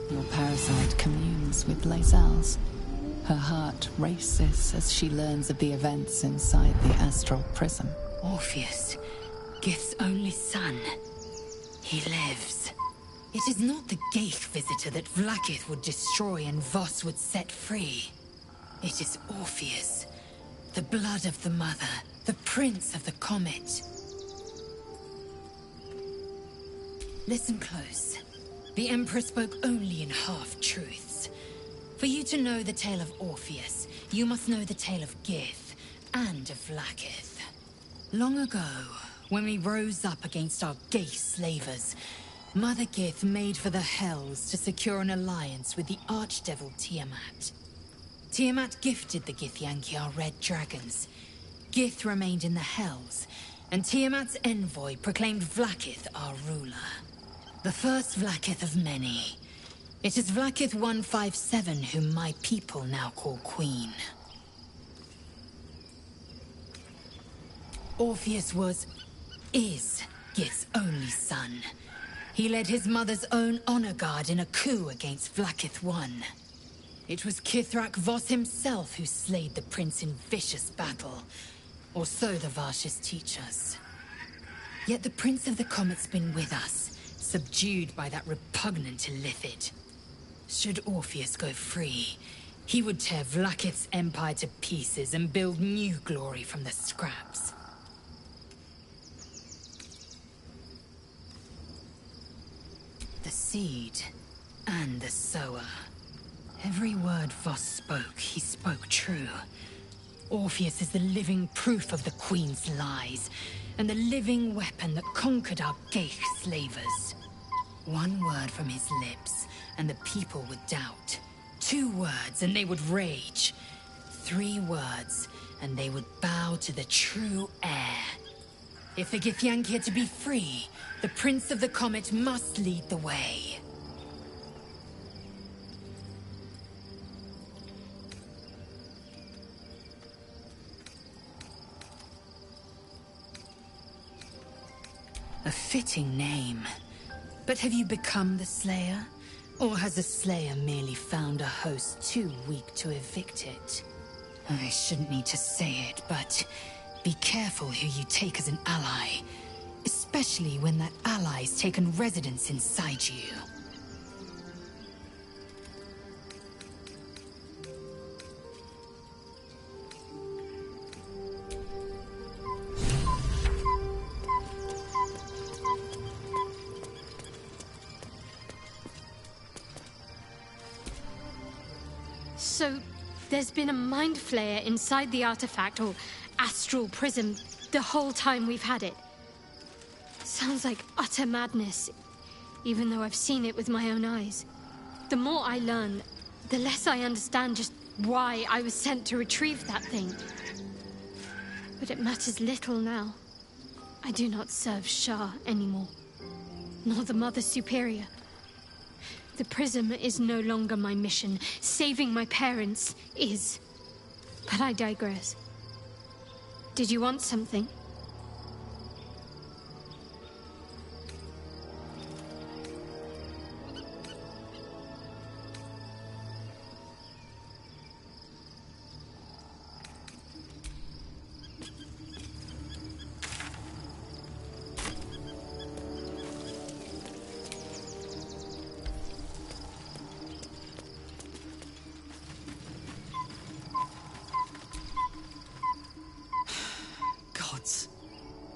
Your parasite communes with Lae'zel's. Her heart races as she learns of the events inside the astral prism. Orpheus, Gith's only son. He lives. It is not the Gaith visitor that Vlaakith would destroy and Voss would set free. It is Orpheus, the blood of the mother, the prince of the comet. Listen close. The Emperor spoke only in half-truths. For you to know the tale of Orpheus, you must know the tale of Gith and of Vlaakith. Long ago, when we rose up against our Gaith slavers, Mother Gith made for the Hells to secure an alliance with the archdevil Tiamat. Tiamat gifted the Githyanki our red dragons. Gith remained in the Hells, and Tiamat's envoy proclaimed Vlaakith our ruler. The first Vlaakith of many. It is Vlaakith 157 whom my people now call Queen. Orpheus is Gith's only son. He led his mother's own honor guard in a coup against Vlaakith I. It was Kithrak Voss himself who slayed the prince in vicious battle, or so the Varshas teach us. Yet the Prince of the Comet's been with us, subdued by that repugnant Illithid. Should Orpheus go free, he would tear Vlaakith's empire to pieces and build new glory from the scraps. The seed and the sower. Every word Voss spoke, he spoke true. Orpheus is the living proof of the Queen's lies, and the living weapon that conquered our Gaith slavers. One word from his lips, and the people would doubt. 2 words, and they would rage. 3 words, and they would bow to the true heir. If the Githyanki are to be free, the Prince of the Comet must lead the way. A fitting name. But have you become the Slayer? Or has the Slayer merely found a host too weak to evict it? I shouldn't need to say it, but be careful who you take as an ally. Especially when that ally's taken residence inside you. So, there's been a mind flayer inside the artifact, or astral prism, the whole time we've had it. Sounds like utter madness, even though I've seen it with my own eyes. The more I learn, the less I understand just why I was sent to retrieve that thing. But it matters little now. I do not serve Shah anymore, nor the Mother Superior. The prism is no longer my mission. Saving my parents is. But I digress. Did you want something?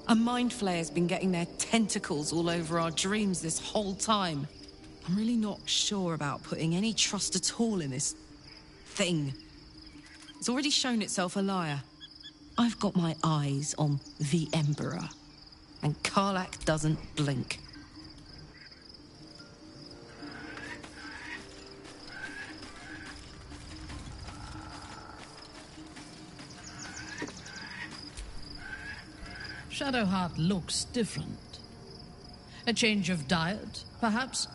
A mind flayer's been getting their tentacles all over our dreams this whole time. I'm really not sure about putting any trust at all in this thing. It's already shown itself a liar. I've got my eyes on the Emperor, and Karlach doesn't blink. Shadowheart looks different. A change of diet, perhaps?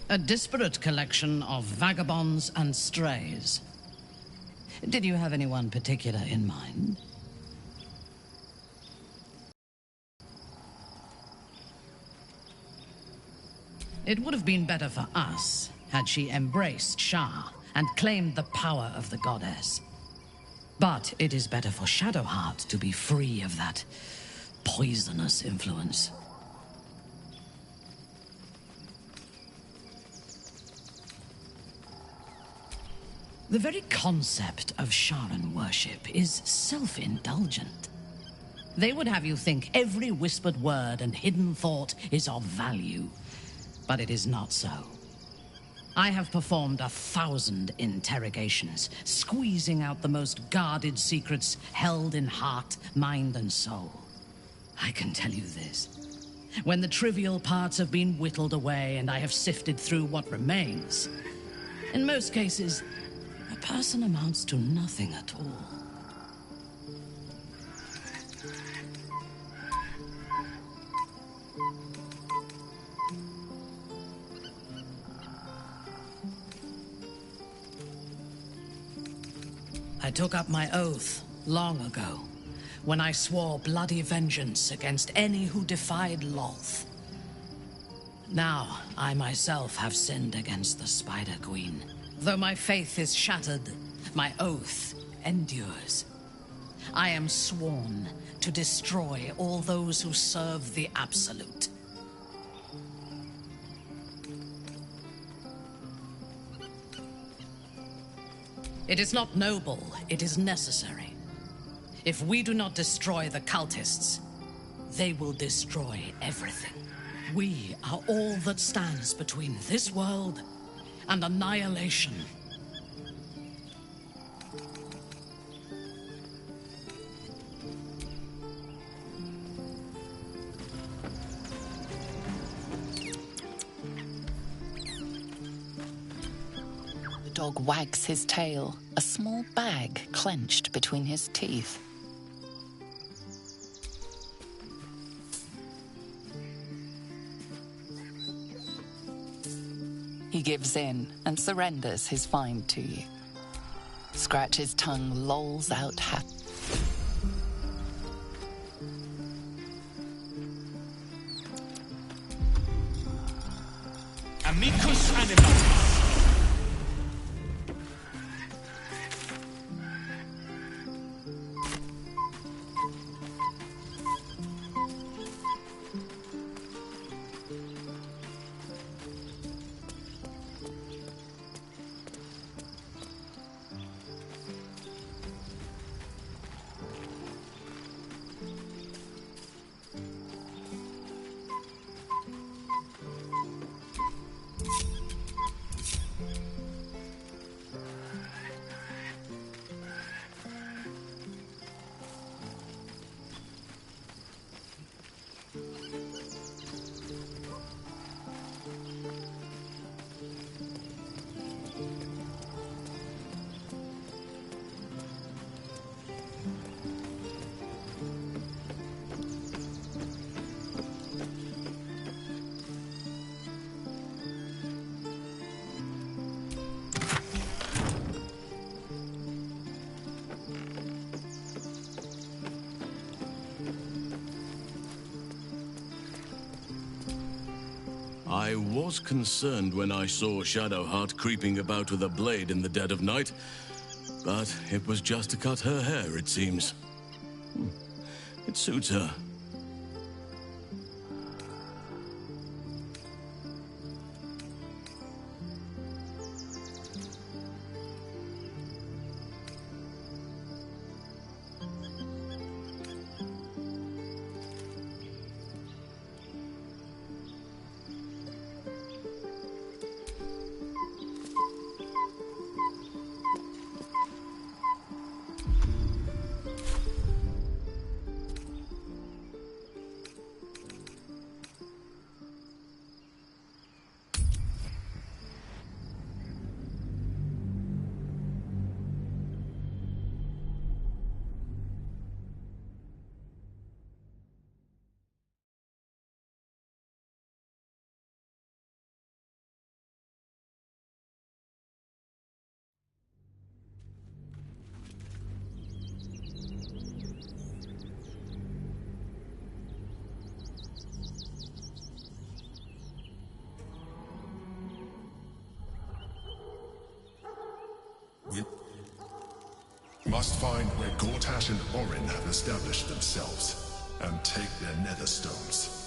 A disparate collection of vagabonds and strays. Did you have anyone particular in mind? It would have been better for us had she embraced Shah and claimed the power of the goddess. But it is better for Shadowheart to be free of that poisonous influence. The very concept of Sharan worship is self-indulgent. They would have you think every whispered word and hidden thought is of value. But it is not so. I have performed 1,000 interrogations, squeezing out the most guarded secrets held in heart, mind, and soul. I can tell you this. When the trivial parts have been whittled away and I have sifted through what remains, in most cases, a person amounts to nothing at all. I took up my oath long ago, when I swore bloody vengeance against any who defied Lolth. Now, I myself have sinned against the Spider Queen. Though my faith is shattered, my oath endures. I am sworn to destroy all those who serve the Absolute. It is not noble, it is necessary. If we do not destroy the cultists, they will destroy everything. We are all that stands between this world and annihilation. The dog wags his tail, a small bag clenched between his teeth. He gives in and surrenders his find to you. Scratch's tongue lolls out happy. Amicus animalis. I was concerned when I saw Shadowheart creeping about with a blade in the dead of night, but it was just to cut her hair, it seems. It suits her. Must find where Gortash and Orin have established themselves, and take their nether stones.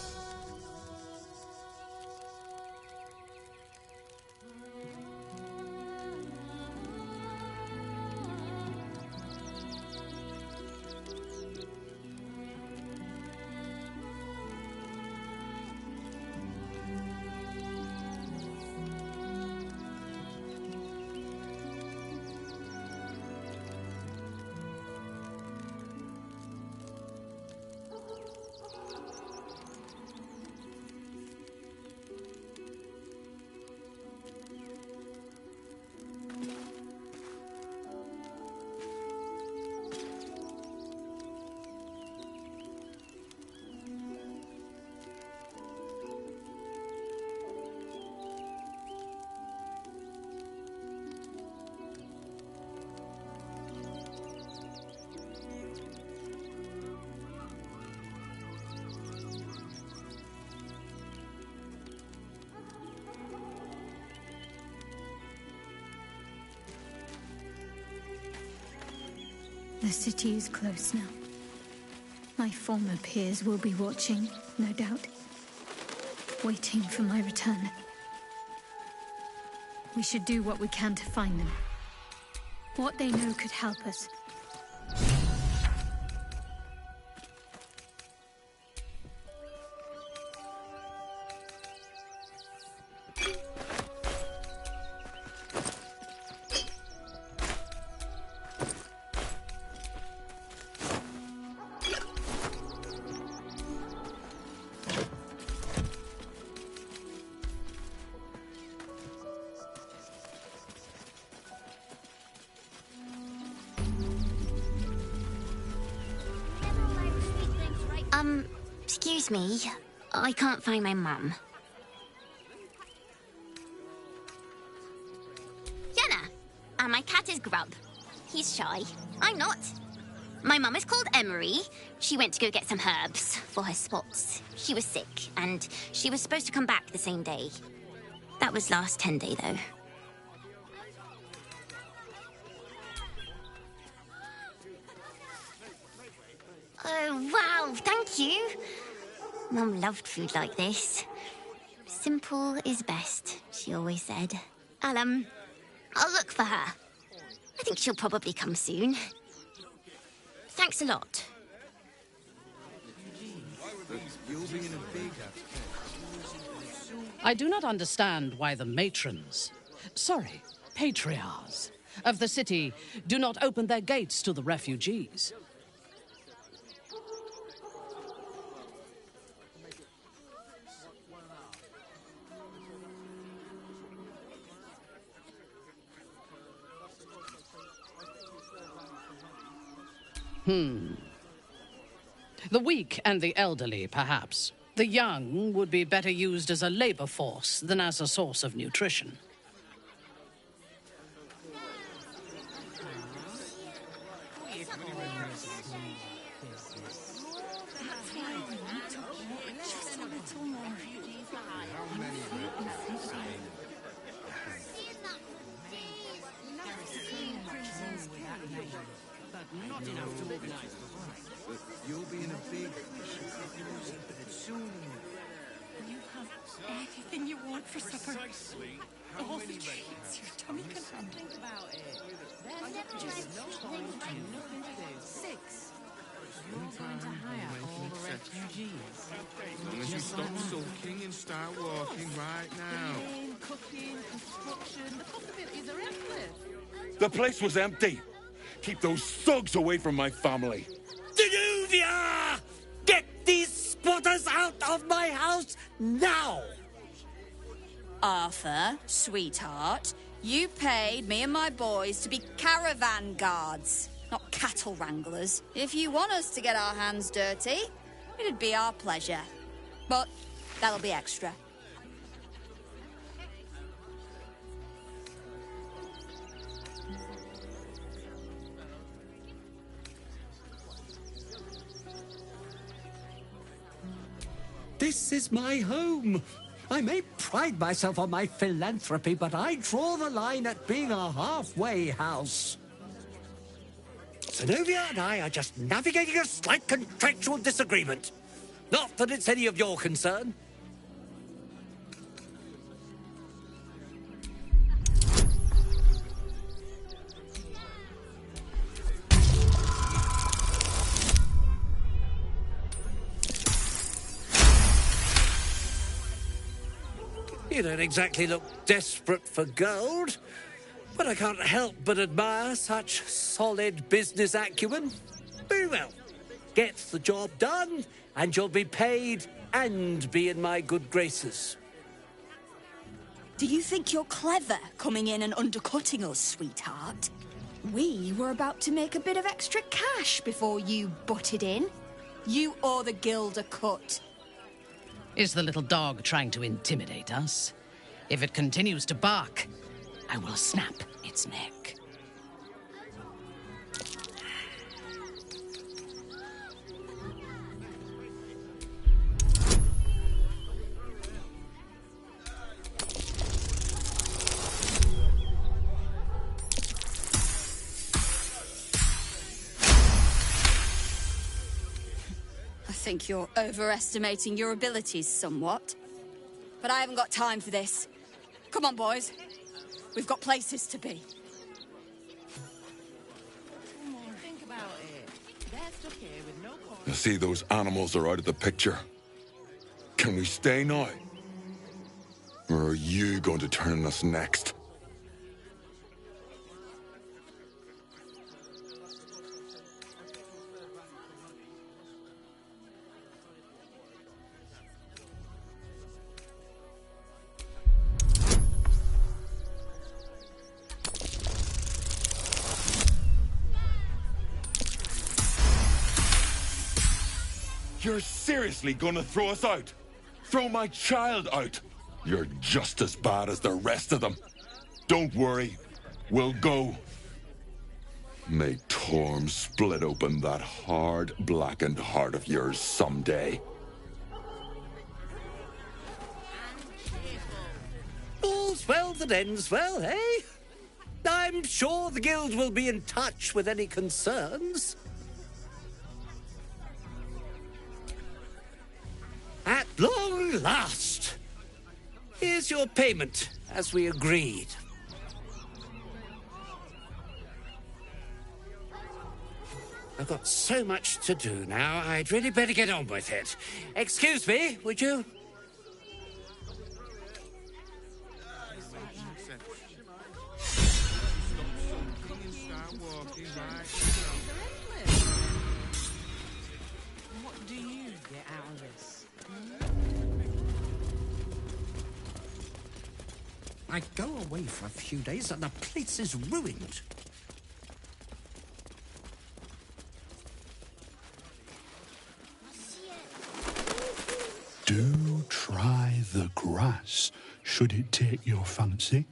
The city is close now. My former peers will be watching, no doubt, waiting for my return. We should do what we can to find them. What they know could help us. Excuse me. I can't find my mum. Jenna! And my cat is Grub. He's shy. I'm not. My mum is called Emery. She went to go get some herbs for her spots. She was sick, and she was supposed to come back the same day. That was last 10 day, though. Oh, wow, thank you. Mum loved food like this. Simple is best, she always said. I'll look for her. I think she'll probably come soon. Thanks a lot. I do not understand why the matrons, sorry, patriarchs of the city do not open their gates to the refugees. The weak and the elderly, perhaps. The young would be better used as a labor force than as a source of nutrition. You'll be in a big... Anything you want for supper. All the treats your tummy can handle. Think about it. Just nothing to do. 6. You're going to hire all the refugees. As long as you stop sulking and start walking right now. Cooking, construction, the possibilities are endless. The place was empty. Keep those thugs away from my family. Danuvia! Get these spotters out of my house now! Arthur, sweetheart, you paid me and my boys to be caravan guards, not cattle wranglers. If you want us to get our hands dirty, it'd be our pleasure. But that'll be extra. This is my home. I may pride myself on my philanthropy, but I draw the line at being a halfway house. Zenobia and I are just navigating a slight contractual disagreement. Not that it's any of your concern. You don't exactly look desperate for gold, but I can't help but admire such solid business acumen. Very well. Get the job done, and you'll be paid and be in my good graces. Do you think you're clever coming in and undercutting us, sweetheart? We were about to make a bit of extra cash before you butted in. You owe the guild a cut. Is the little dog trying to intimidate us? If it continues to bark, I will snap its neck. I think you're overestimating your abilities somewhat. But I haven't got time for this. Come on, boys. We've got places to be. Think about it. They're stuck here with no cause. I see those animals are out of the picture. Can we stay now? Or are you going to turn us next? You're seriously gonna throw us out? Throw my child out? You're just as bad as the rest of them. Don't worry, we'll go. May Torm split open that hard, blackened heart of yours someday. All's well that ends well, eh? I'm sure the guild will be in touch with any concerns. At long last! Here's your payment, as we agreed. I've got so much to do now, I'd really better get on with it. Excuse me, would you? What do you get out of this? I go away for a few days and the place is ruined. Do try the grass, should it take your fancy.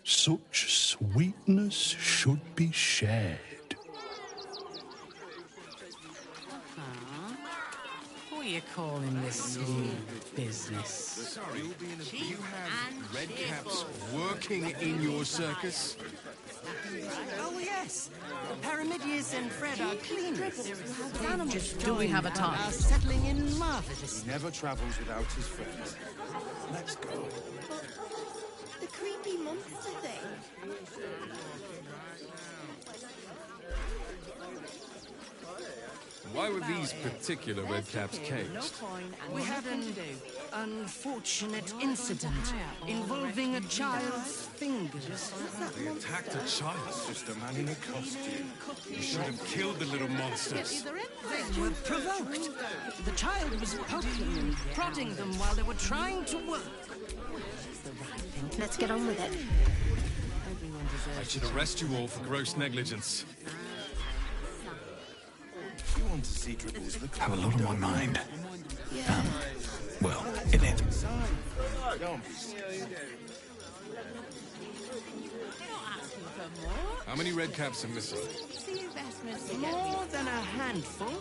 Such sweetness should be shared. you calling this smooth business? You have red caps working in your circus? Oh, yes. Paramidius and Fred are cleaners. Do we have a time? Are settling in marvelous. He never travels without his friends. Let's go. The creepy monster thing. Why were these particular red caps caged? We had an unfortunate incident involving a child's fingers. They attacked a child. Just a man in a costume. You should have killed the little monsters. They were provoked. The child was poking and prodding them while they were trying to work. Let's get on with it. I should arrest you all for gross negligence. You want to see Dribbles look Have a lot on my mind. Yeah. Well, in it. How many red caps are missing? More than a handful,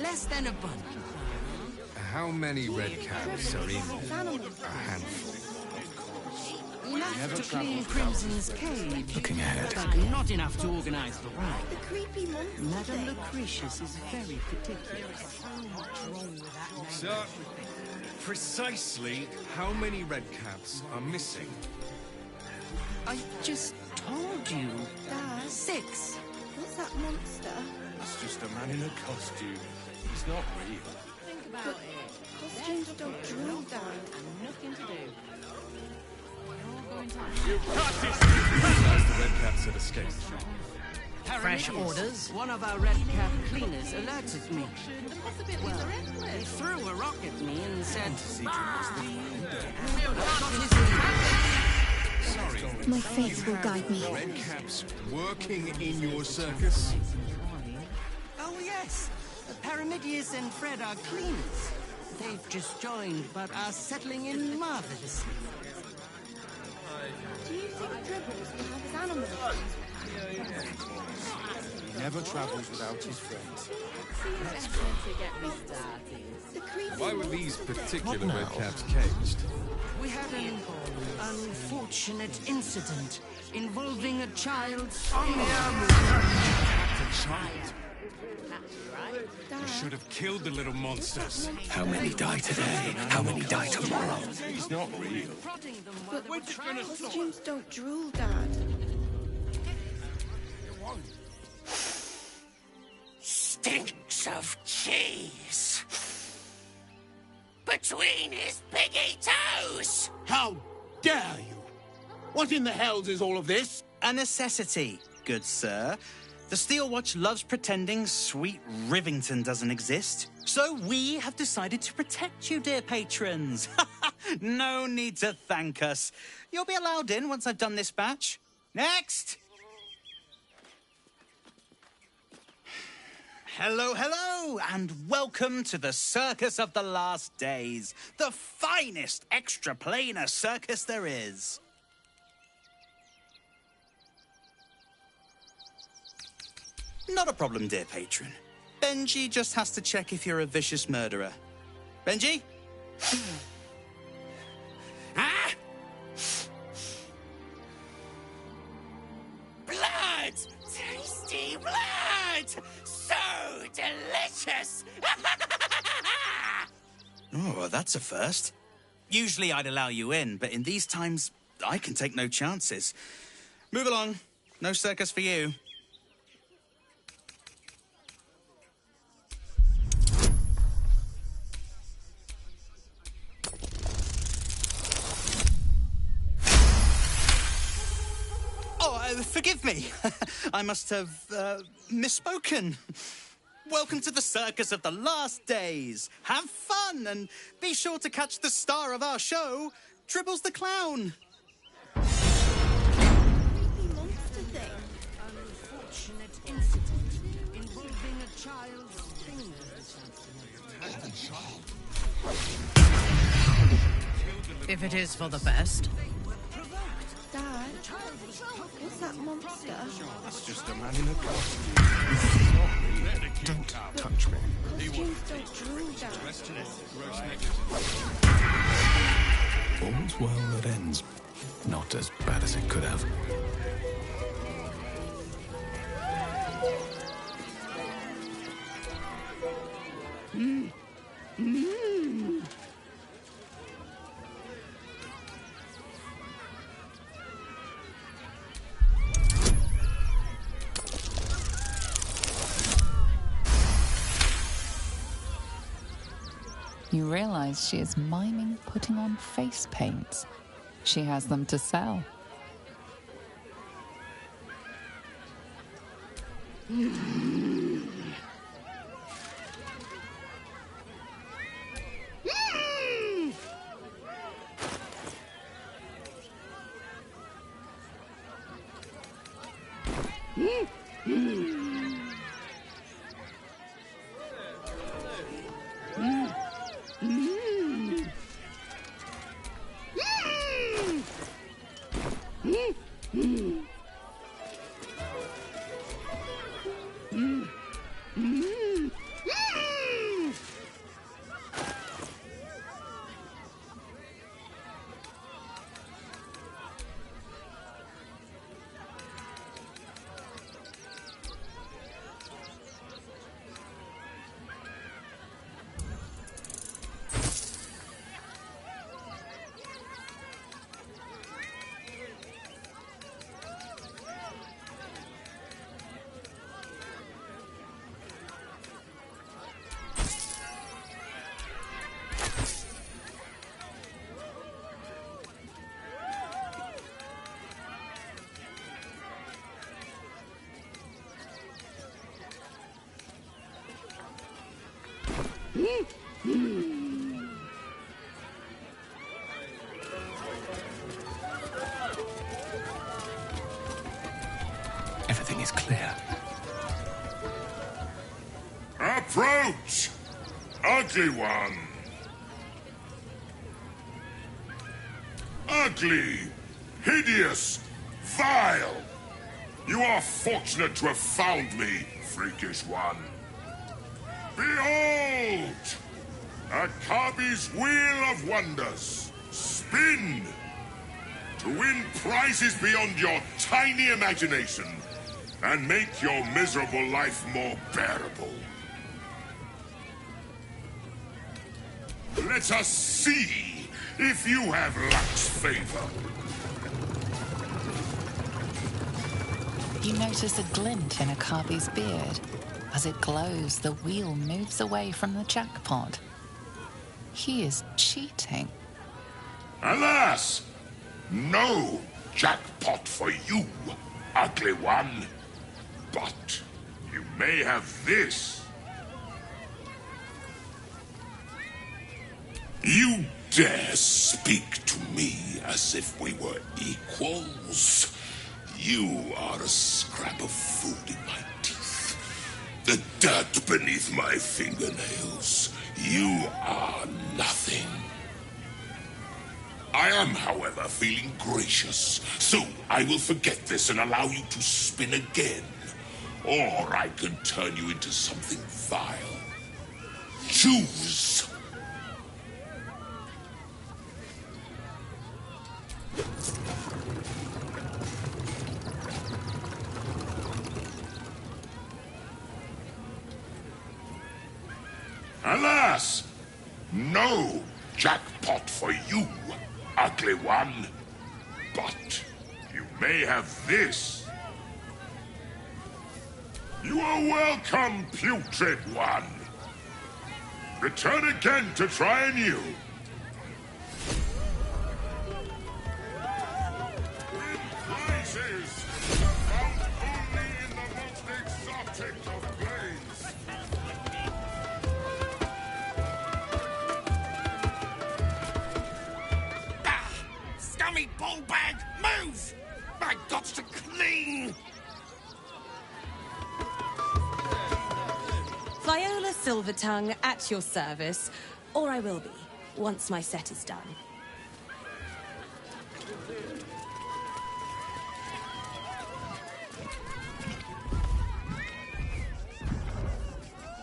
less than a bunch. How many red caps are in a handful? Enough to clean Crimson's cage. Looking ahead. But not enough to organize the ride. The creepy monster Madame thing. Lucretius is very particular. Sir, precisely how many red caps are missing? I just told you. Dad, 6. what's that monster? It's just a man in a costume. He's not real. Think about it. Costumes don't drool, Dad. And nothing to do. As the red caps had escaped. Fresh orders. One of our red cap cleaners alerted me. The possibilities are endless. He threw a rock at me and said, Sorry. My fate will guide me. Red caps working in your circus? oh yes, Paramidius and Fred are cleaners. They've just joined, but are settling in marvelously. Do you think Dribbles will have his animals? He never travels without his friends. To get me started. The creepy Why were monster these thing. particular red caps caged? We had an unfortunate incident involving a child's Attacked a child. You should have killed the little monsters. How many die today? How many die tomorrow? He's not real. But costumes don't drool, Dad. Stinks of cheese. Between his piggy toes. How dare you? What in the hells is all of this? A necessity, good sir. The Steel Watch loves pretending sweet Rivington doesn't exist. So we have decided to protect you, dear patrons. No need to thank us. You'll be allowed in once I've done this batch. Next! Hello, hello, and welcome to the Circus of the Last Days, the finest extra-planar circus there is. Not a problem, dear patron. Benji just has to check if you're a vicious murderer. Benji? Ah! Blood! Tasty blood! So delicious! Oh, that's a first. Usually I'd allow you in, but in these times, I can take no chances. Move along. No circus for you. Forgive me. I must have misspoken. Welcome to the Circus of the Last Days. Have fun and be sure to catch the star of our show, Dribbles the Clown. Creepy monster thing. Unfortunate incident involving a child's fingers. If it is for the best. Dad, what's that monster? It's just a man in a costume. Don't touch me. Costumes dreams don't drool down. All's well that ends. Not as bad as it could have. You realize she is miming putting on face paints. She has them to sell. Everything is clear. Approach! Ugly one! Ugly! Hideous! Vile! You are fortunate to have found me, freakish one. Behold! Akabi's Wheel of Wonders. Spin! To win prizes beyond your tiny imagination and make your miserable life more bearable. Let us see if you have luck's favor. You notice a glint in Akabi's beard. As it glows, the wheel moves away from the jackpot. He is cheating. Alas! No jackpot for you, ugly one. But you may have this. You dare speak to me as if we were equals? You are a scrap of food in my teeth. The dirt beneath my fingernails. You are nothing. I am, however, feeling gracious, so I will forget this and allow you to spin again. Or I can turn you into something vile. Choose. Alas! No jackpot for you, ugly one. But you may have this. You are welcome, putrid one. Return again to try anew. Win prizes found only in the most exotic of planes. Scummy ball bag, move! My gots to clean! Viola Silvertongue at your service, or I will be, once my set is done.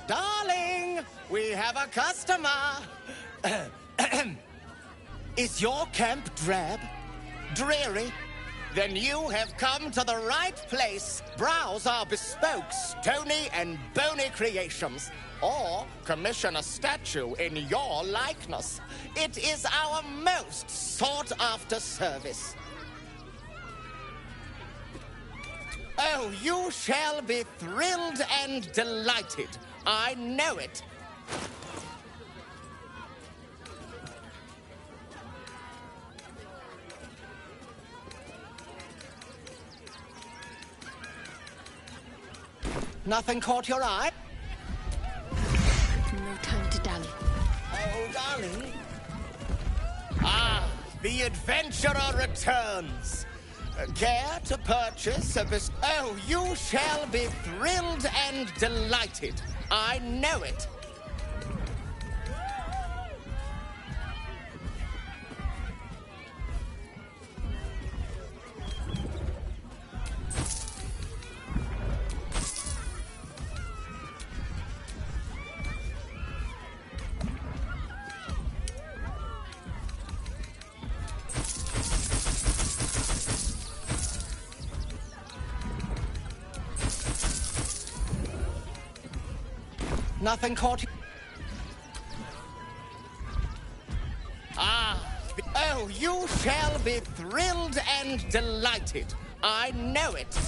Darling! We have a customer. Is your camp drab? Dreary? Then you have come to the right place. Browse our bespoke, stony and bony creations. Or commission a statue in your likeness. It is our most sought-after service. Oh, you shall be thrilled and delighted. I know it. Nothing caught your eye? No time to dally. Oh, darling. Ah, the adventurer returns. Care to purchase a Oh, you shall be thrilled and delighted. I know it. Nothing caught you. Ah, oh, you shall be thrilled and delighted. I know it.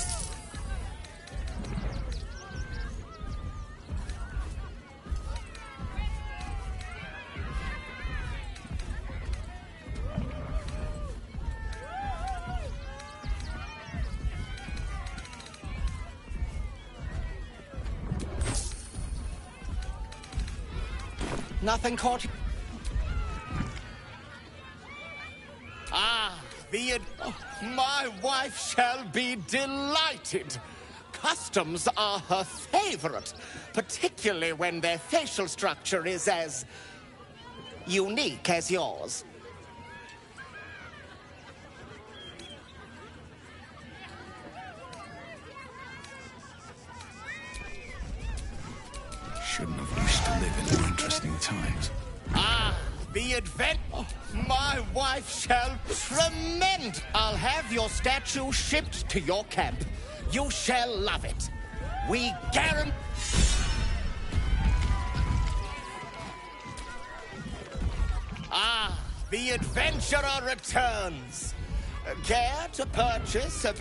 Nothing caught you. Ah, my wife shall be delighted. Customs are her favorite, particularly when their facial structure is as unique as yours. Shouldn't have wished to live in more interesting times. Ah, the event. Oh, my wife shall tremend. I'll have your statue shipped to your camp. You shall love it. We guarantee. Ah, the adventurer returns. Care to purchase a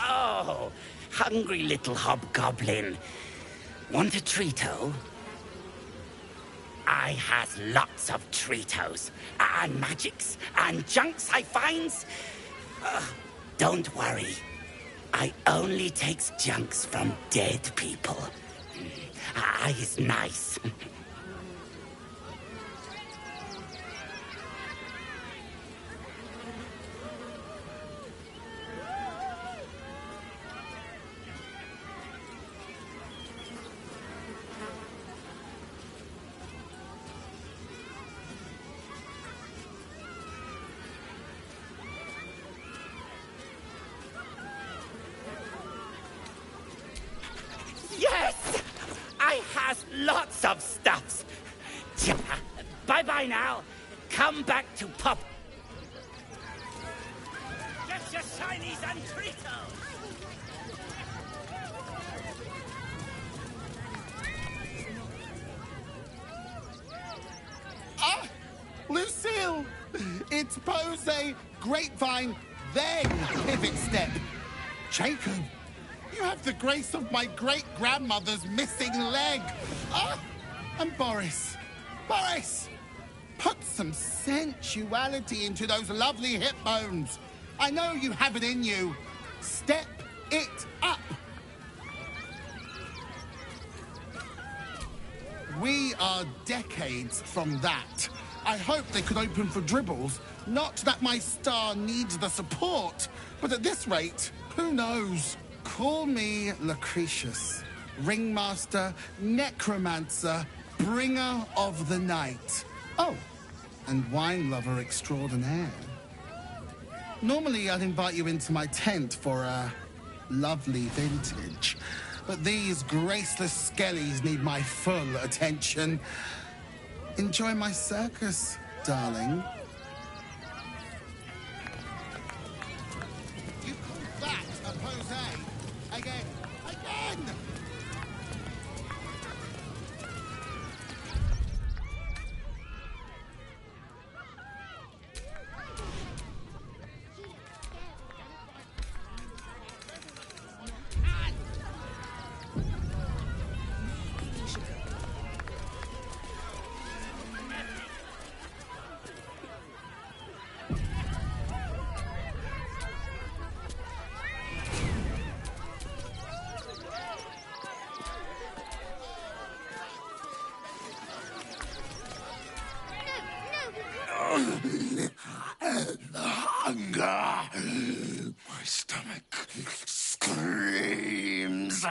Oh, hungry little hobgoblin. Want a treato? I has lots of treatos, and magics, and junks I finds. Don't worry. I only takes junks from dead people. I is nice. Yes! I has lots of stuffs. Bye-bye now. Come back to Pop. Get your shinies and treatos! Ah! Lucille! It's Pose, Grapevine, then Pivot Step. Jacob, you have the grace of my great-grandmother's missing leg. Ah! And Boris. Boris! Put some sensuality into those lovely hip bones. I know you have it in you. Step it up. We are decades from that. I hope they could open for dribbles. Not that my star needs the support, but at this rate, who knows? Call me Lucretius, ringmaster, necromancer, bringer of the night. Oh, and wine lover extraordinaire. Normally, I'd invite you into my tent for a lovely vintage. But these graceless skellies need my full attention. Enjoy my circus, darling. You call that a pose? Again. Again! The hunger. My stomach screams.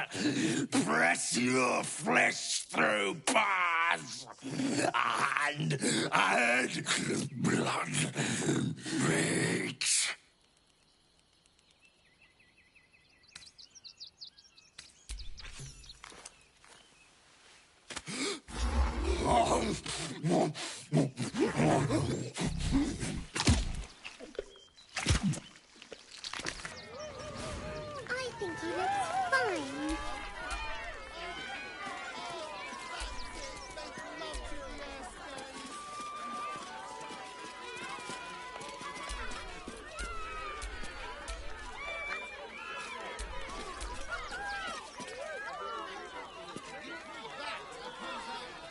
Press your flesh through bars. And add blood breaks. I think he looks fine.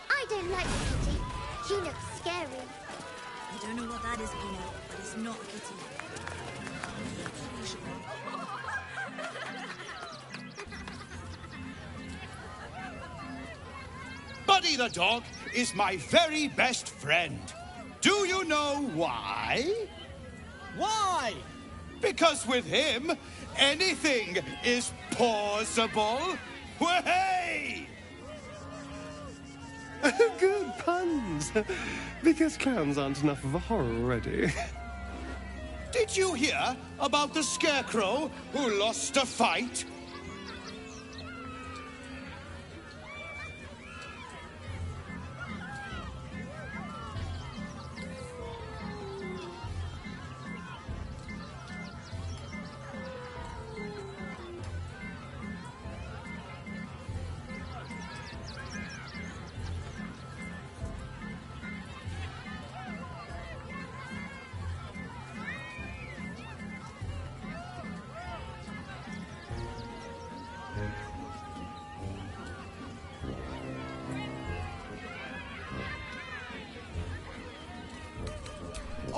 I don't like the kitty. She looks scary. I don't know what that is, Peanut, but it's not a kitty. Buddy the dog is my very best friend. Do you know why? Why? Because with him, anything is possible. Way! Good puns. Because clowns aren't enough of a horror already. Did you hear about the scarecrow who lost a fight?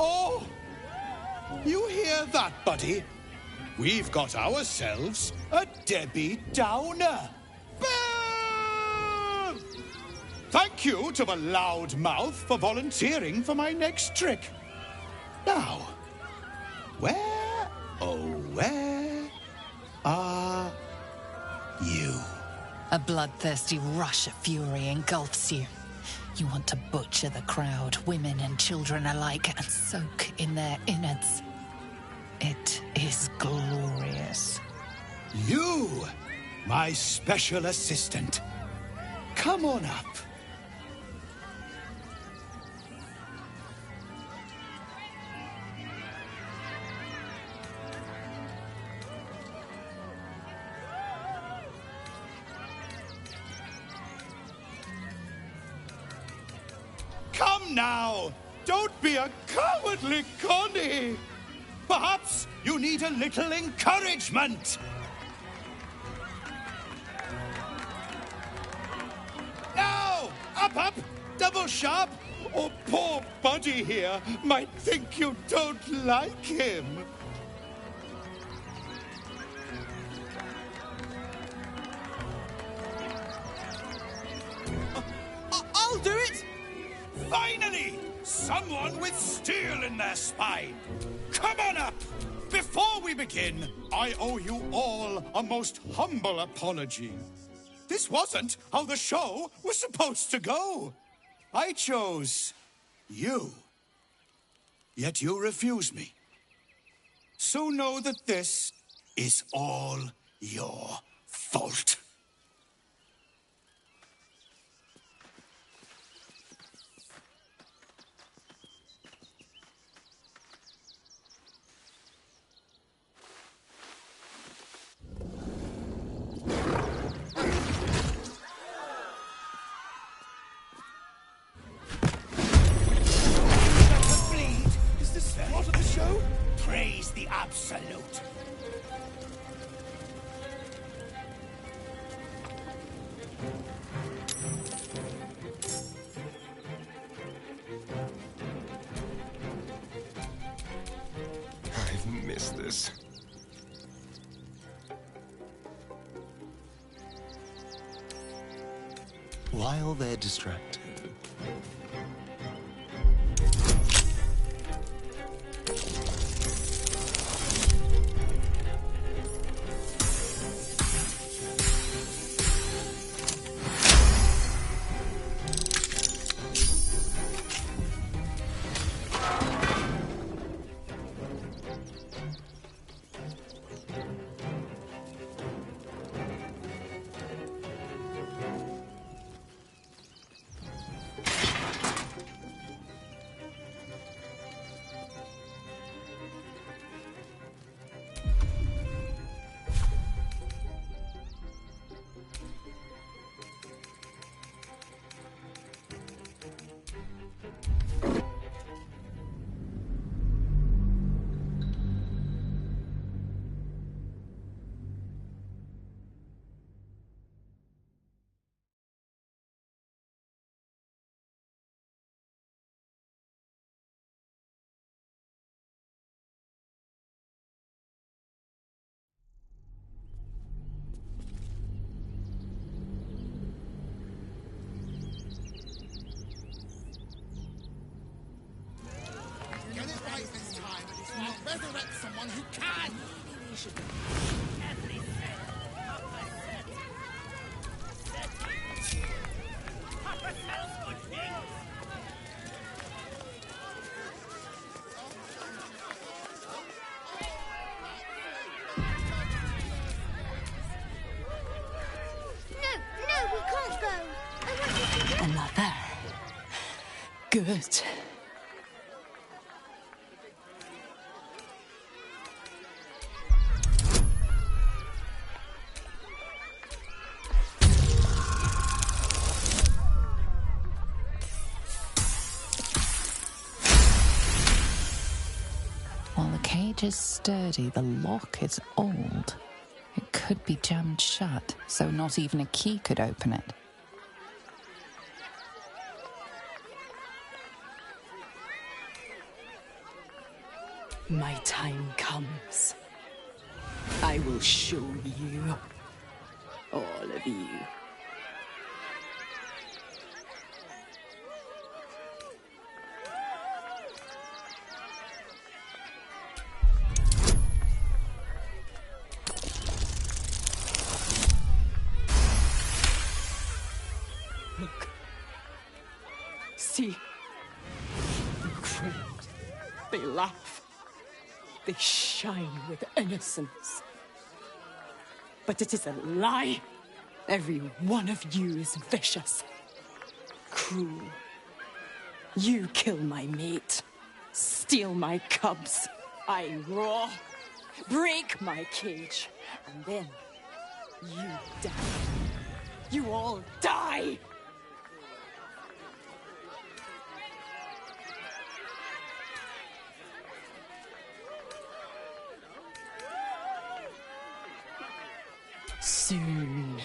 Oh, you hear that, buddy? We've got ourselves a Debbie Downer. Boo! Thank you to the loud mouth for volunteering for my next trick. Now, where, oh, where are you? A bloodthirsty rush of fury engulfs you. You want to butcher the crowd, women and children alike, and soak in their innards. It is glorious. You, my special assistant. Come on up. Come now! Don't be a cowardly Connie! Perhaps you need a little encouragement! Now! Up! Double sharp! Or poor Buddy here might think you don't like him. I'll do it! Finally! Someone with steel in their spine! Come on up! Before we begin, I owe you all a most humble apology. This wasn't how the show was supposed to go. I chose you. Yet you refuse me. So know that this is all your fault. Is this part of the show? Praise the absolute. I've missed this. While they're distracted. Get it right this time, and I'll resurrect someone who can! Maybe we should... No, we can't go. I want you to... Another. Good. While the cage is sturdy, the lock is old. It could be jammed shut, so not even a key could open it. My time comes. I will show you. All of you. Look. See. They cringe. They laugh. They shine with innocence. But it is a lie. Every one of you is vicious. Cruel. You kill my mate. Steal my cubs. I roar. Break my cage. And then you die. You all die! Soon.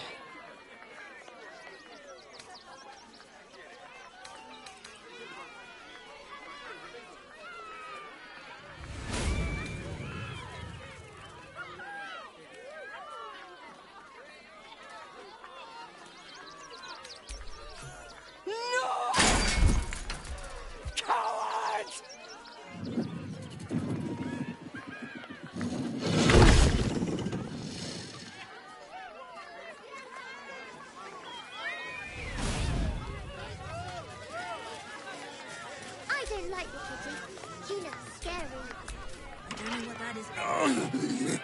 that is.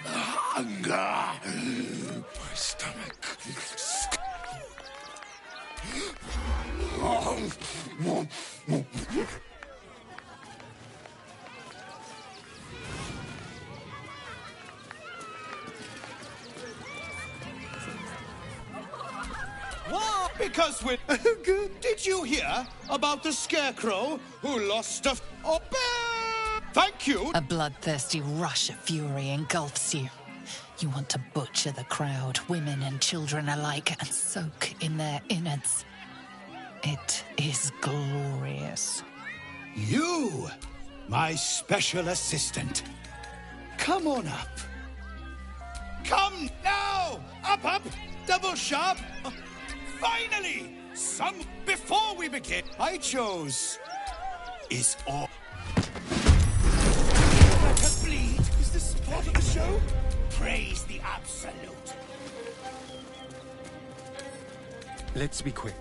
Hunger. My stomach. What? Because we're... Did you hear about the scarecrow who lost a... Oh, thank you! A bloodthirsty rush of fury engulfs you. You want to butcher the crowd, women and children alike, and soak in their innards. It is glorious. You, my special assistant. Come on up. Come now! Up! Double sharp! Finally! Before we begin, I chose... Is all... Let her bleed? Is this part of the show? Praise the absolute. Let's be quick.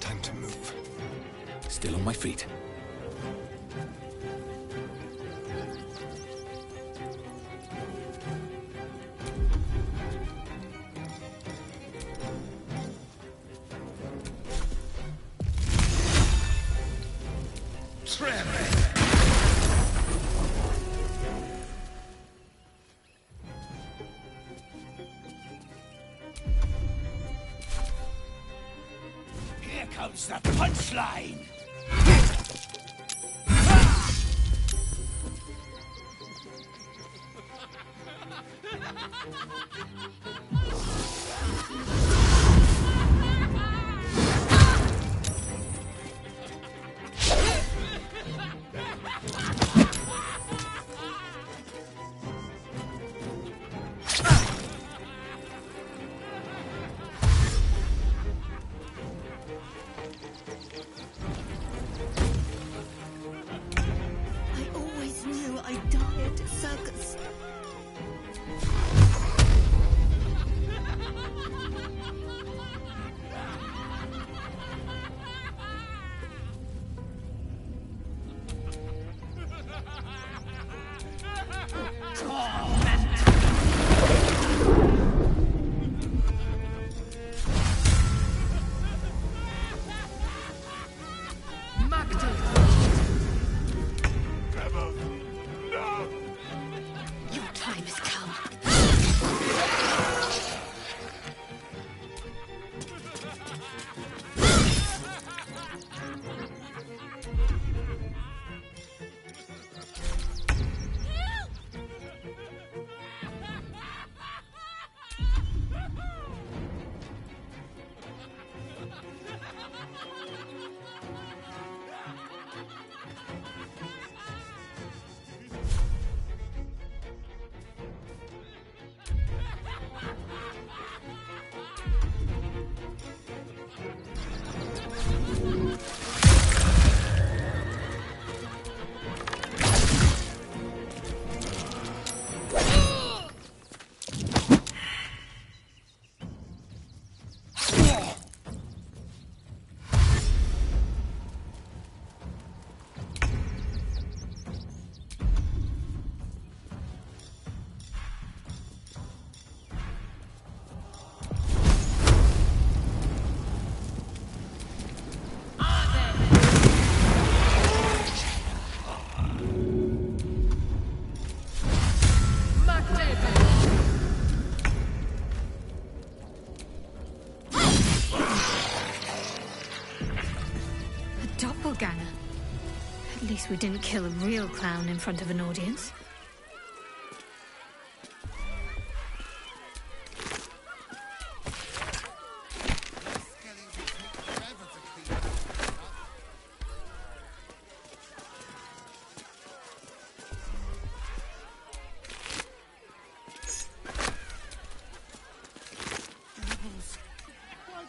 Time to move. Still on my feet. Here comes the punchline! I always knew I'd die at a circus. Your time has come. A doppelganger. At least we didn't kill a real clown in front of an audience.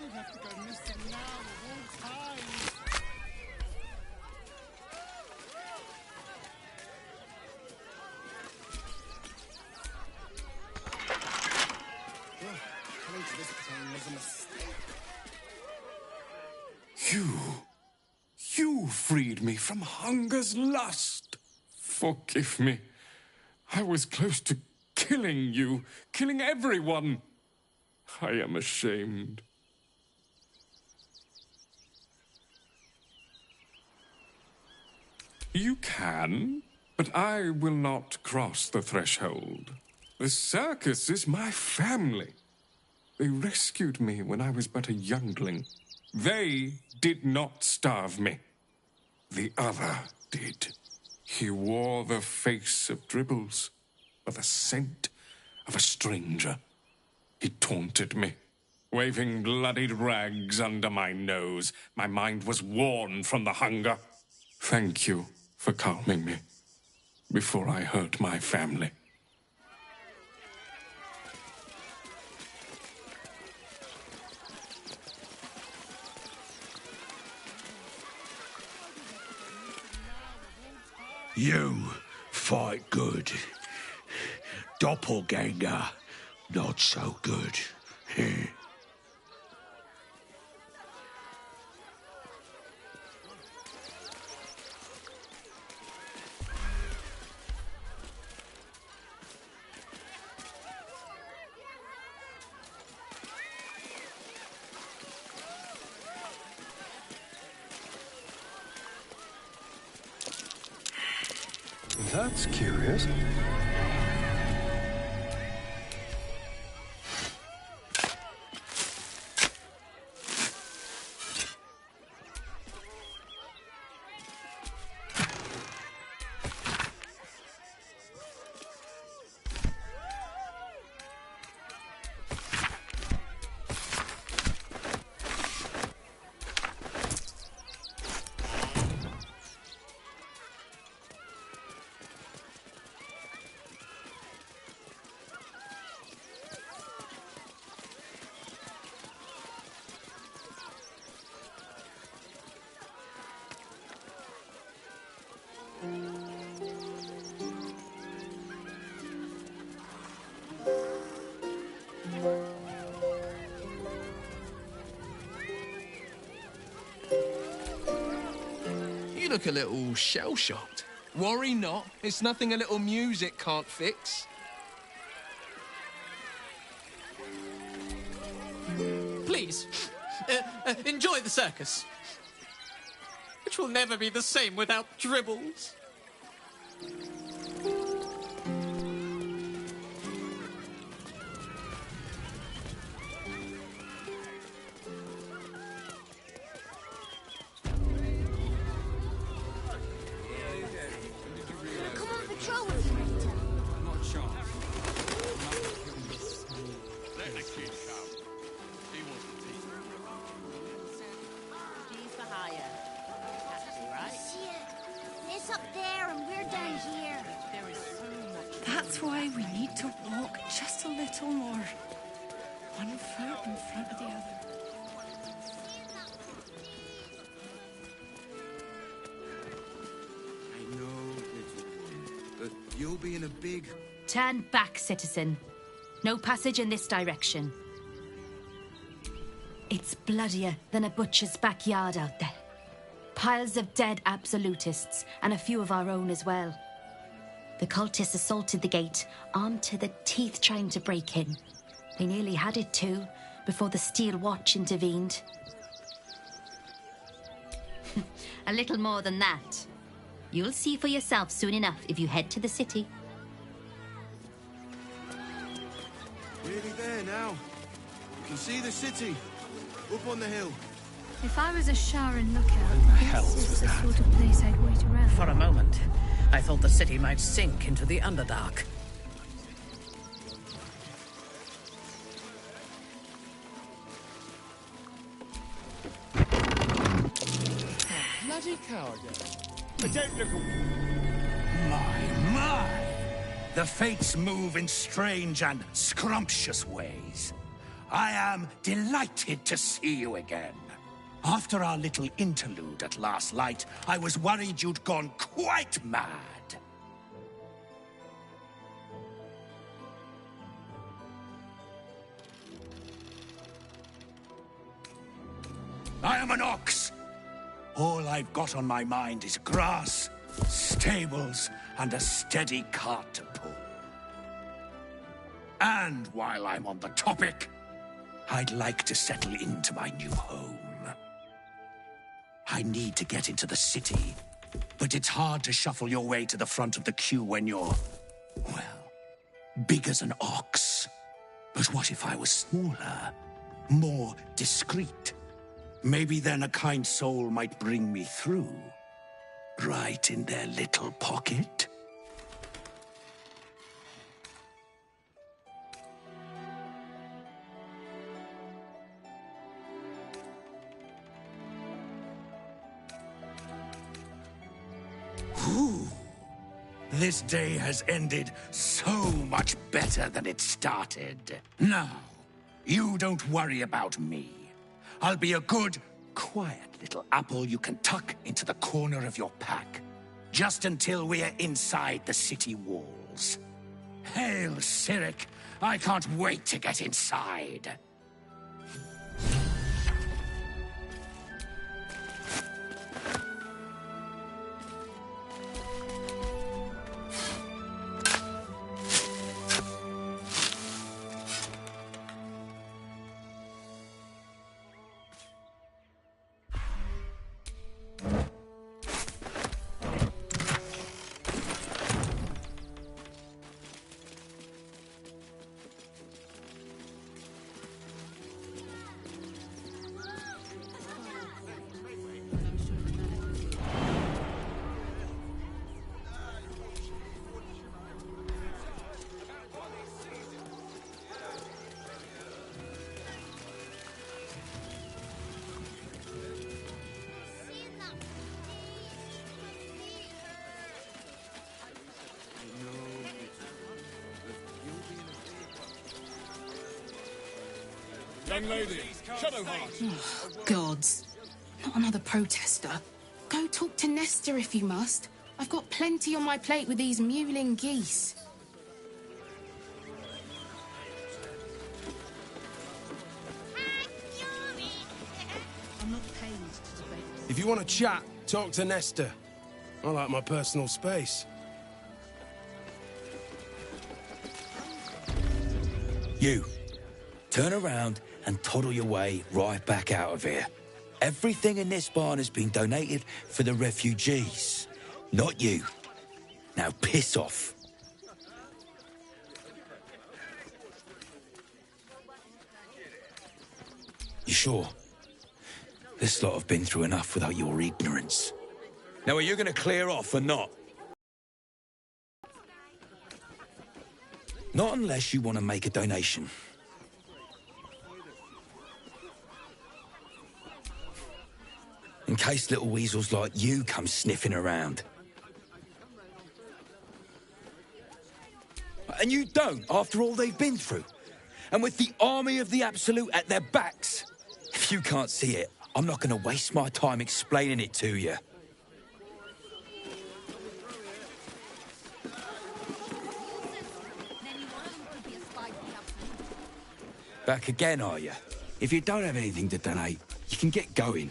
We have to go missing now of all times. Coming to this town was a mistake. You freed me from hunger's lust. Forgive me. I was close to killing you, killing everyone. I am ashamed. You can, but I will not cross the threshold. The circus is my family. They rescued me when I was but a youngling. They did not starve me. The other did. He wore the face of Dribbles, or the scent of a stranger. He taunted me, waving bloodied rags under my nose. My mind was worn from the hunger. Thank you for calming me before I hurt my family. You fight good. Doppelganger, not so good. That's curious. You look a little shell-shocked. Worry not. It's nothing a little music can't fix. Please, enjoy the circus. Which will never be the same without Dribbles. Come on patrol with you, Rita. Not a chance. Let the kid come. He wants to teach me. G's for hire. Taxi, right? Yeah. It's up there and we're down here. There is so much. That's why we need to walk just a little more. One foot in front of the other. I know, little one, but you'll be in a big... Turn back, citizen. No passage in this direction. It's bloodier than a butcher's backyard out there. Piles of dead absolutists, and a few of our own as well. The cultists assaulted the gate, armed to the teeth trying to break in. They nearly had it too, before the Steel Watch intervened. A little more than that. You'll see for yourself soon enough if you head to the city. Nearly there now. You can see the city. Up on the hill. If I was a Sharon lookout, hell this was is the that? sort of place I'd wait around. For a moment, I thought the city might sink into the Underdark. Bloody cow again. But don't look My! The fates move in strange and scrumptious ways. I am delighted to see you again. After our little interlude at last light, I was worried you'd gone quite mad. I am an ox. All I've got on my mind is grass, stables, and a steady cart to pull. And while I'm on the topic, I'd like to settle into my new home. I need to get into the city, but it's hard to shuffle your way to the front of the queue when you're, well, big as an ox. But what if I was smaller, more discreet? Maybe then a kind soul might bring me through, right in their little pocket. Whew. This day has ended so much better than it started. Now, you don't worry about me. I'll be a good, quiet little apple you can tuck into the corner of your pack, just until we are inside the city walls. Hail, Cyric! I can't wait to get inside. Young lady, Shadowheart. Oh, gods. Not another protester. Go talk to Nestor if you must. I've got plenty on my plate with these mewling geese. I'm not paid to debate. If you want to chat, talk to Nestor. I like my personal space. You, turn around and toddle your way right back out of here. Everything in this barn has been donated for the refugees, not you. Now piss off. You sure? This lot have been through enough without your ignorance. Now are you going to clear off or not? Not unless you want to make a donation. In case little weasels like you come sniffing around. And you don't, after all they've been through. And with the army of the Absolute at their backs. If you can't see it, I'm not going to waste my time explaining it to you. Back again, are you? If you don't have anything to donate, you can get going.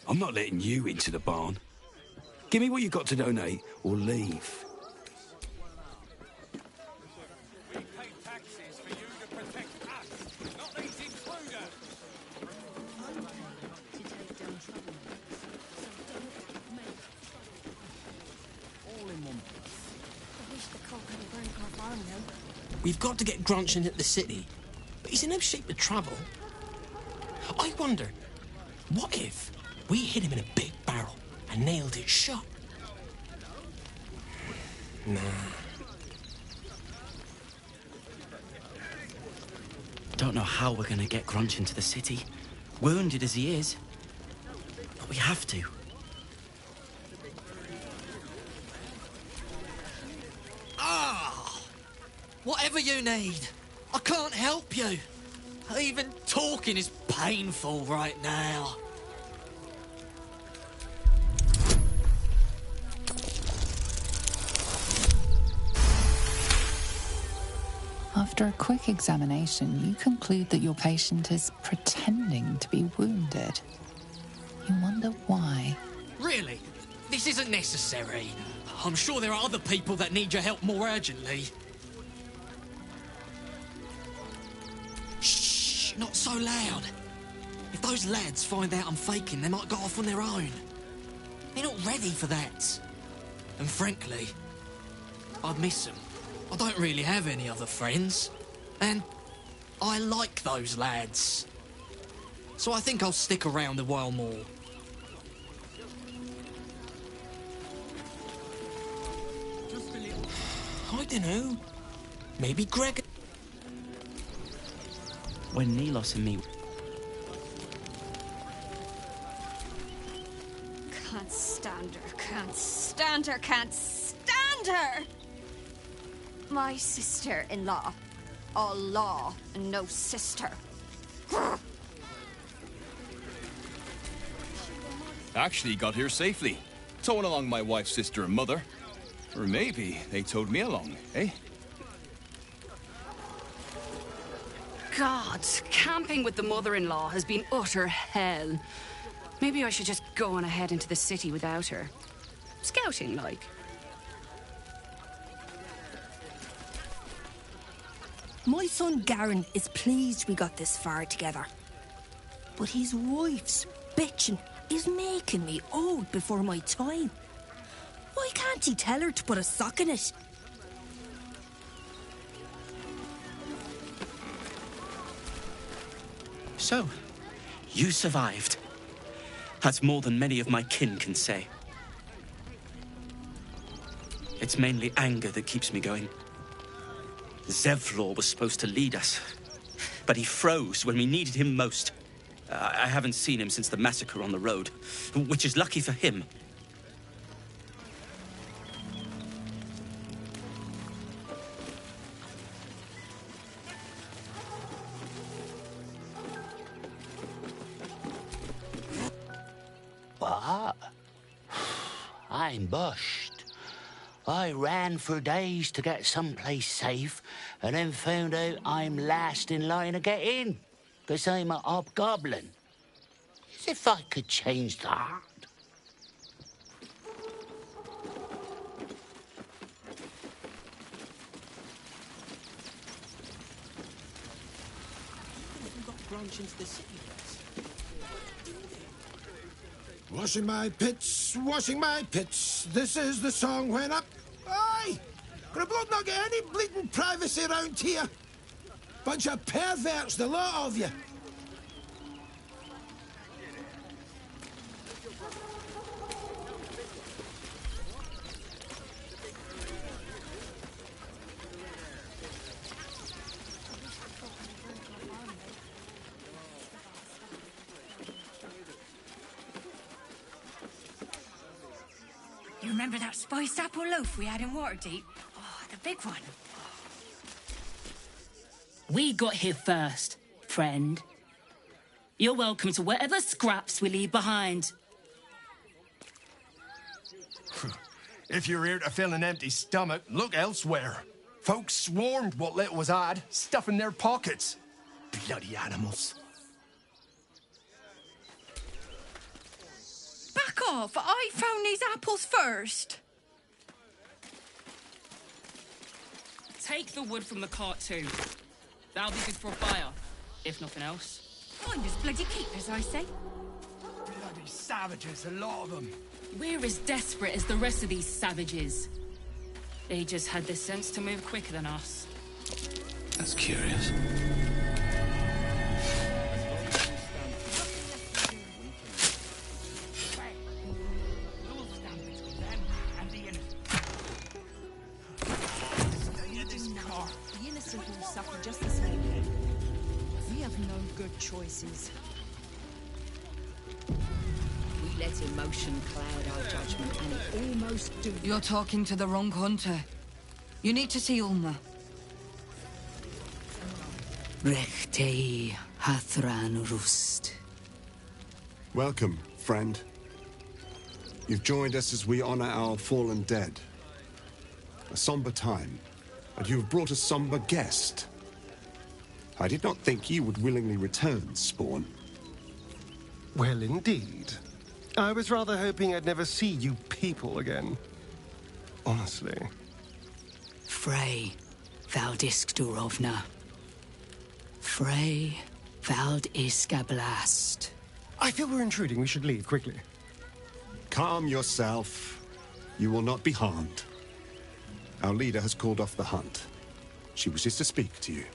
I'm not letting you into the barn. Give me what you've got to donate, or leave. We've got to get Grunch into the city, but he's in no shape to travel. I wonder, what if we hid him in a big barrel and nailed it shut? Nah. don't know how we're gonna get Grunch into the city, wounded as he is. But we have to. Ah! Whatever you need. I can't help you. Even talking is painful right now. After a quick examination, you conclude that your patient is pretending to be wounded. You wonder why. Really? This isn't necessary. I'm sure there are other people that need your help more urgently. Shh, not so loud. If those lads find out I'm faking, they might go off on their own. They're not ready for that. And frankly, I'd miss them. I don't really have any other friends. And I like those lads. So I think I'll stick around a while more. I don't know. Maybe Greg... When Nilos and me... Can't stand her, can't stand her, can't stand her! My sister-in-law. All law and no sister. Actually got here safely. Towing along my wife's sister and mother. Or maybe they towed me along, eh? God, camping with the mother-in-law has been utter hell. Maybe I should just go on ahead into the city without her. Scouting, like. My son Garen is pleased we got this far together. But his wife's bitching is making me old before my time. Why can't he tell her to put a sock in it? So, you survived. That's more than many of my kin can say. It's mainly anger that keeps me going. Zevlor was supposed to lead us, but he froze when we needed him most. I haven't seen him since the massacre on the road, which is lucky for him. What? I'm bushed. I ran for days to get someplace safe, and then found out I'm last in line to get in, because I'm a hobgoblin. As if I could change that. Washing my pits, this is the song when up. Aye! Could a bloke not get any bleeding privacy around here? Bunch of perverts, the lot of you. You remember that spiced apple loaf we had in Waterdeep? Oh, the big one. We got here first, friend. You're welcome to whatever scraps we leave behind. If you're here to fill an empty stomach, look elsewhere. Folks swarmed what little was had, stuffing their pockets. Bloody animals. Back off! I found these apples first. Take the wood from the cart too. That'll be good for a fire, if nothing else. Finders bloody keepers, I say. Bloody savages, a lot of them. We're as desperate as the rest of these savages. They just had the sense to move quicker than us. That's curious. choices. We let emotion cloud our judgment, and it almost do. You're talking to the wrong hunter. You need to see Ulna. Rechtei Hathran Rust. Welcome, friend. You've joined us as we honor our fallen dead. A somber time, and you have brought a somber guest. I did not think you would willingly return, Spawn. Well, indeed. I was rather hoping I'd never see you people again. Honestly. Frey Valdiskdurovna. Frey Valdiskablast. I feel we're intruding. We should leave quickly. Calm yourself. You will not be harmed. Our leader has called off the hunt. She wishes to speak to you.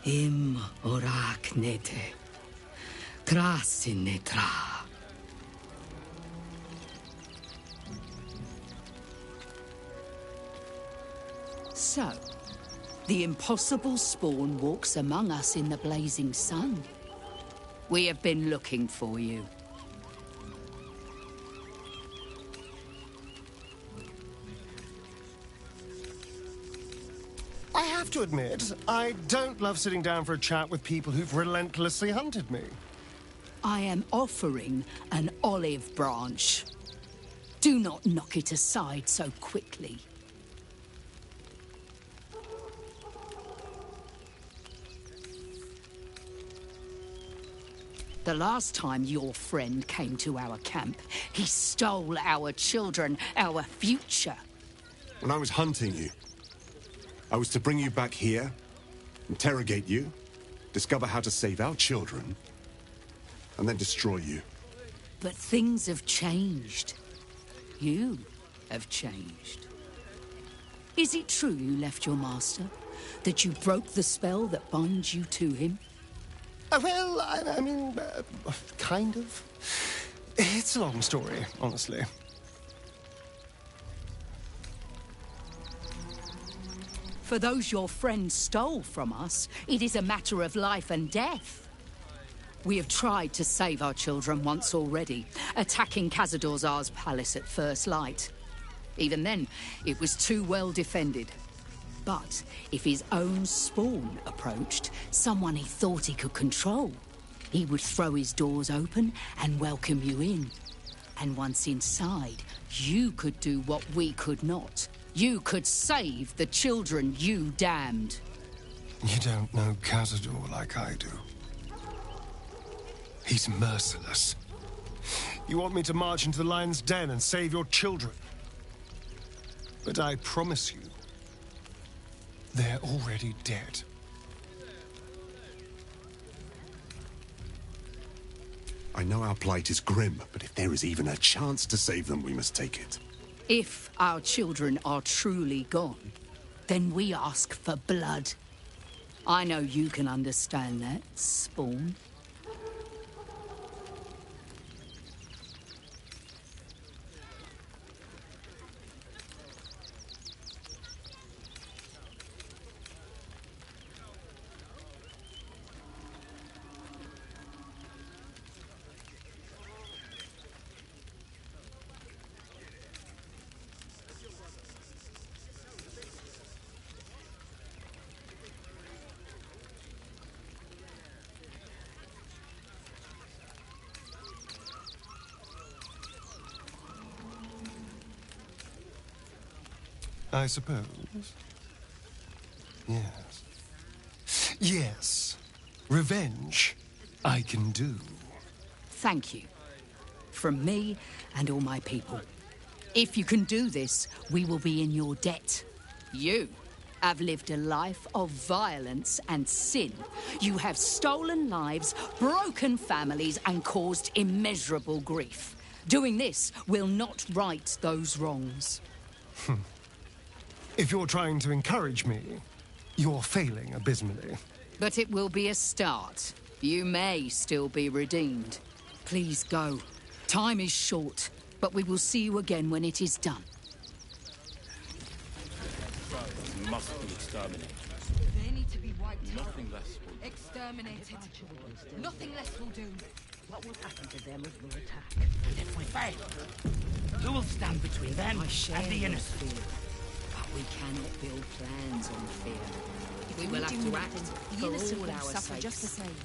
Im orak nete. Krasinetra. So, the impossible Spawn walks among us in the blazing sun. We have been looking for you. I have to admit, I don't love sitting down for a chat with people who've relentlessly hunted me. I am offering an olive branch. Do not knock it aside so quickly. The last time your friend came to our camp, he stole our children, our future. When I was hunting you, I was to bring you back here, interrogate you, discover how to save our children, and then destroy you. But things have changed. You have changed. Is it true you left your master? That you broke the spell that binds you to him? Well, I mean, kind of. It's a long story, honestly. For those your friend stole from us, it is a matter of life and death. We have tried to save our children once already, attacking Khazad-dûr's palace at first light. Even then, it was too well defended. But if his own Spawn approached, someone he thought he could control, he would throw his doors open and welcome you in. And once inside, you could do what we could not. You could save the children you damned. You don't know Khazad-dûr like I do. He's merciless. You want me to march into the lion's den and save your children? But I promise you, they're already dead. I know our plight is grim, but if there is even a chance to save them, we must take it. If our children are truly gone, then we ask for blood. I know you can understand that, Spawn. I suppose. Yes. Yes. Revenge, I can do. Thank you. From me and all my people. If you can do this, we will be in your debt. You have lived a life of violence and sin. You have stolen lives, broken families, and caused immeasurable grief. Doing this will not right those wrongs. If you're trying to encourage me, you're failing abysmally. But it will be a start. You may still be redeemed. Please go. Time is short, but we will see you again when it is done. Must be exterminated. They need to be wiped Nothing less will do. Exterminated. Nothing less will do. What will happen to them if we attack? And if we fail, who will stand between them and the innocent? But we cannot build plans on fear. We will have to act The innocent for all will our suffer sakes. just the same.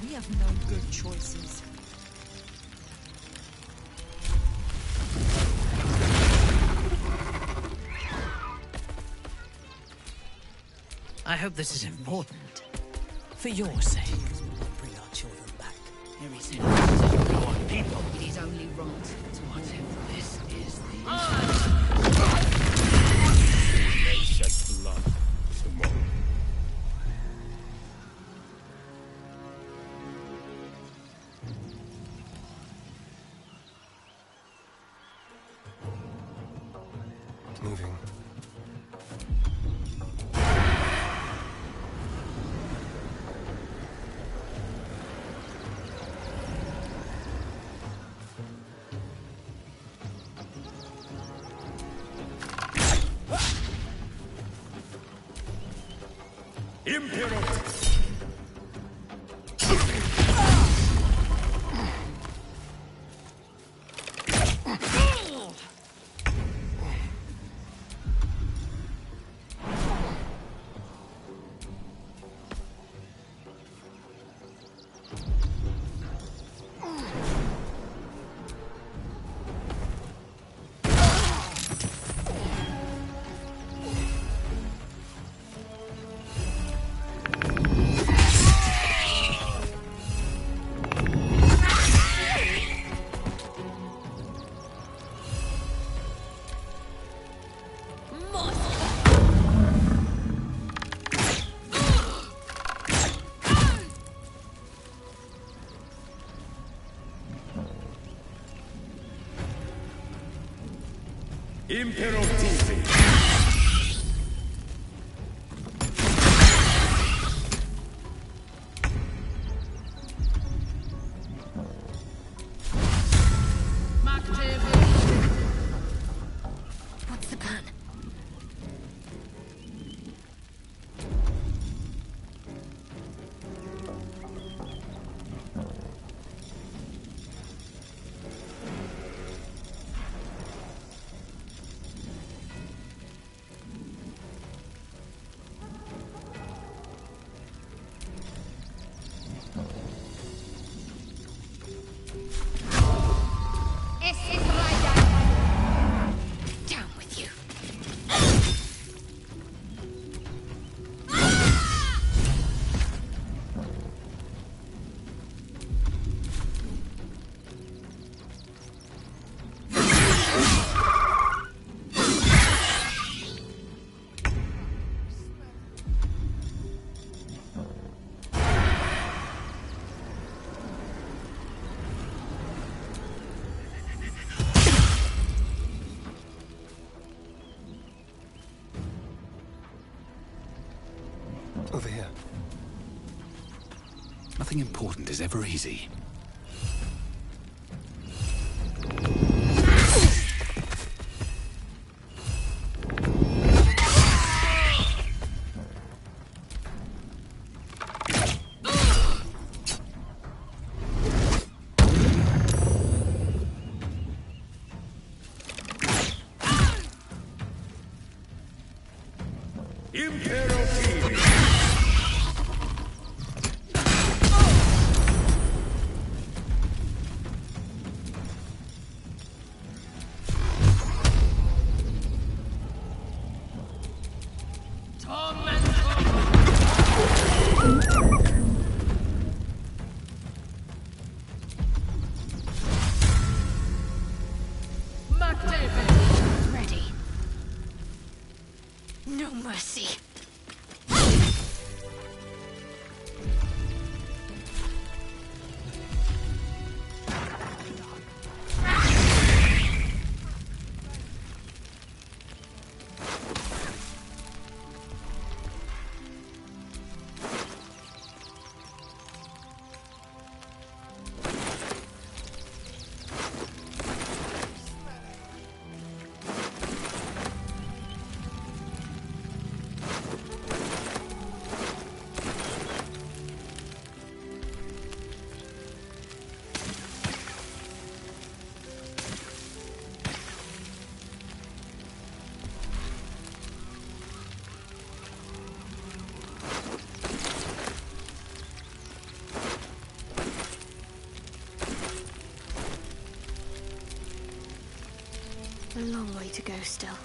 We have no good choices. I hope this is important. For your sake. Bring our children back. Mary said it Our people. is only right to whatever this is the They shed blood tomorrow. Moving. Imperial! Imperative. What's the plan? Down with you. Over here. Nothing important is ever easy. Imperative. Ready. No mercy. A long way to go still.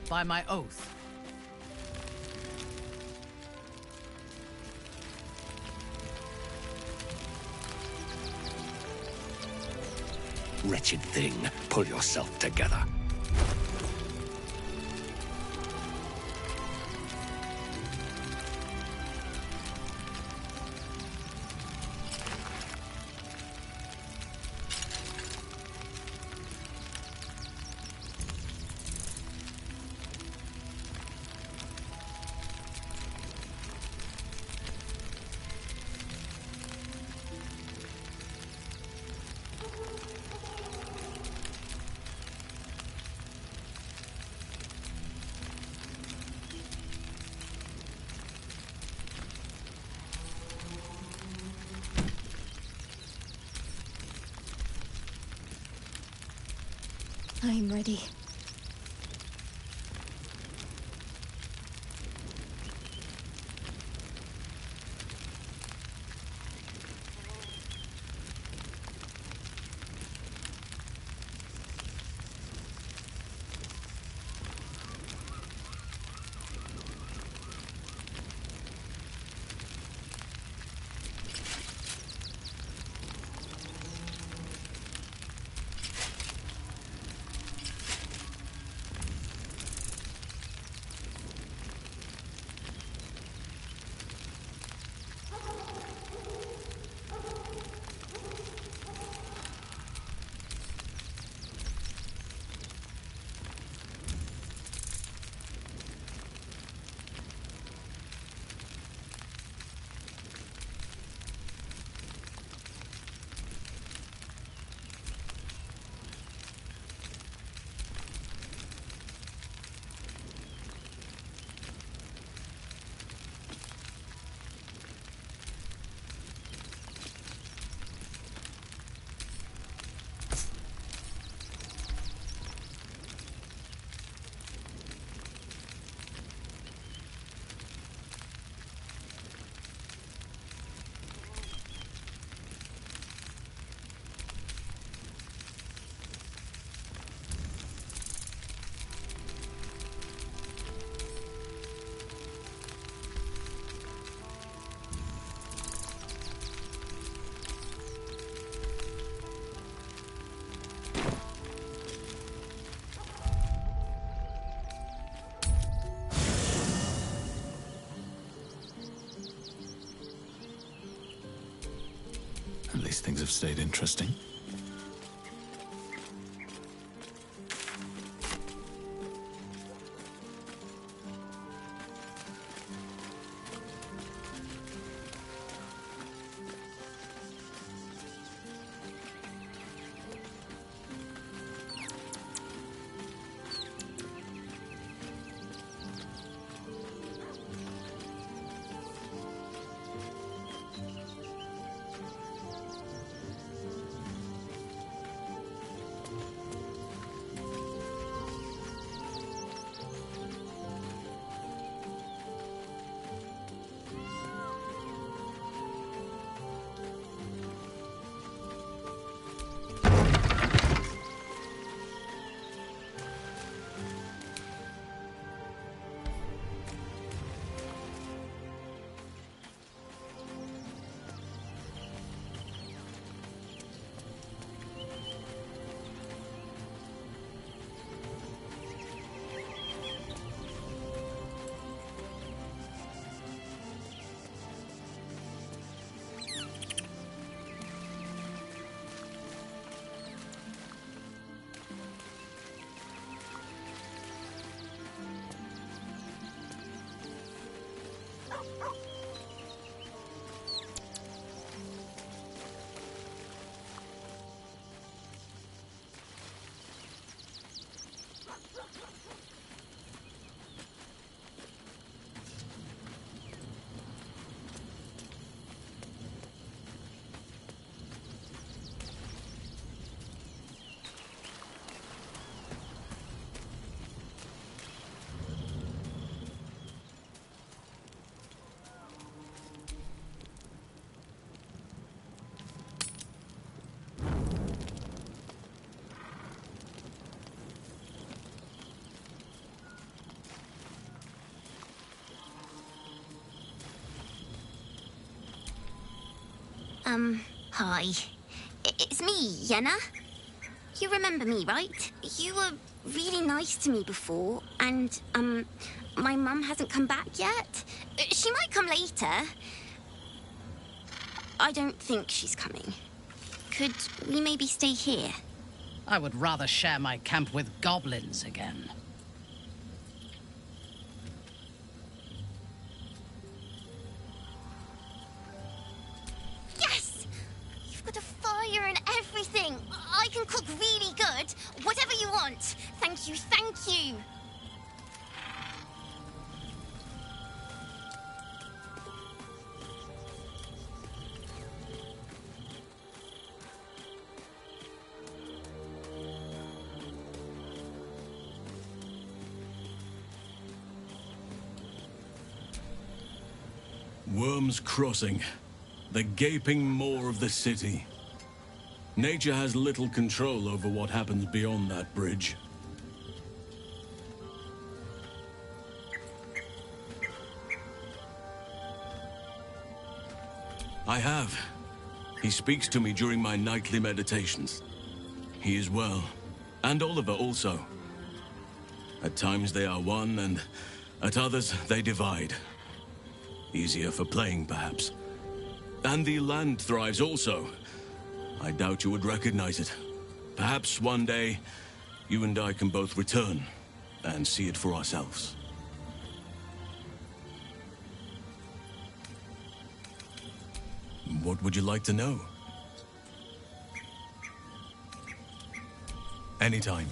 By my oath. Wretched thing, pull yourself together. I'm ready. least things have stayed interesting. Hi. It's me, Yenna. You remember me, right? You were really nice to me before, and, my mum hasn't come back yet. She might come later. I don't think she's coming. Could we maybe stay here? I would rather share my camp with goblins again. Yes! You've got a fire and everything. I can cook really good. Whatever you want. Thank you, thank you. Worm's Crossing, the gaping maw of the city. Nature has little control over what happens beyond that bridge. I have. He speaks to me during my nightly meditations. He is well, and Oliver also. At times they are one, and at others they divide. Easier for playing, perhaps. And the land thrives also. I doubt you would recognize it. Perhaps one day, you and I can both return and see it for ourselves. What would you like to know? Anytime.